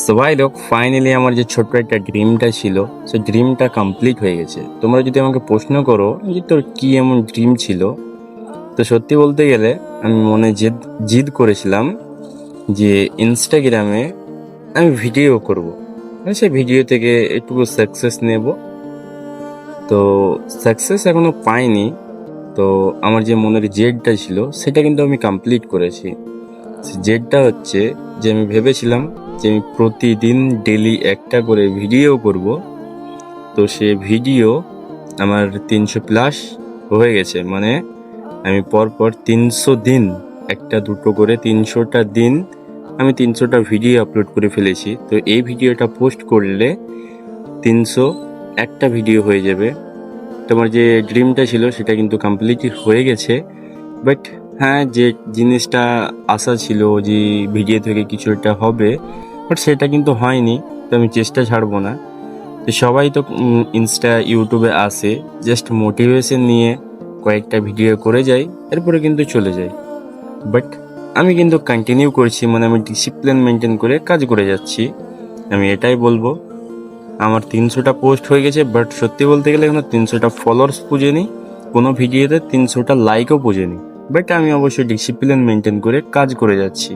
So ভাই লোক finally আমার যে ছোট্ট একটা ড্রিমটা ছিল সেই ড্রিমটা কমপ্লিট হয়ে গেছে। তোমরা যদি আমাকে প্রশ্ন করো যে তোর কি এমন ড্রিম ছিল, তো সত্যি বলতে গেলে আমি মনে জেদ জিদ করেছিলাম যে ইনস্টাগ্রামে আমি ভিডিও করব, মানে সেই ভিডিও থেকে একটু সাকসেস নেব। তো সাকসেস এখনো পাইনি। তো আমার যে মনের জেদটা ছিল সেটা কিন্তু আমি কমপ্লিট করেছি। জেদটা হচ্ছে যে আমি ভেবেছিলাম যে আমি প্রতিদিন ডেলি একটা করে ভিডিও করব। তো সে ভিডিও আমার 300+ হয়ে গেছে, মানে আমি পরপর 300 দিন, একটা দুটো করে 300টা দিন আমি 300টা ভিডিও আপলোড করে ফেলেছি। তো এই ভিডিওটা পোস্ট করলে 301টা ভিডিও হয়ে যাবে। তোমার যে ড্রিমটা ছিল সেটা কিন্তু কমপ্লিট হয়ে গেছে। বাট হ্যাঁ, যে জিনিসটা আশা ছিল যে ভিডিও থেকে কিছু একটা হবে, বাট সেটা কিন্তু হয়নি। তো আমি চেষ্টা ছাড়বো না। তো সবাই তো ইনস্টা ইউটিউবে আসে জাস্ট মোটিভেশন নিয়ে কয়েকটা ভিডিও করে যায়, এরপরে কিন্তু চলে যায়। বাট আমি কিন্তু কন্টিনিউ করছি, মানে আমি ডিসিপ্লিন মেনটেন করে কাজ করে যাচ্ছি। আমি এটাই বলবো, আমার 300টা পোস্ট হয়ে গেছে, বাট সত্যি বলতে গেলে এখনো 300টা ফলোয়ার্স পুজেনি, কোনো ভিডিওতে 300টা লাইকও পুজেনি। বাট আমি অবশ্যই ডিসিপ্লিন মেনটেন করে কাজ করে যাচ্ছি।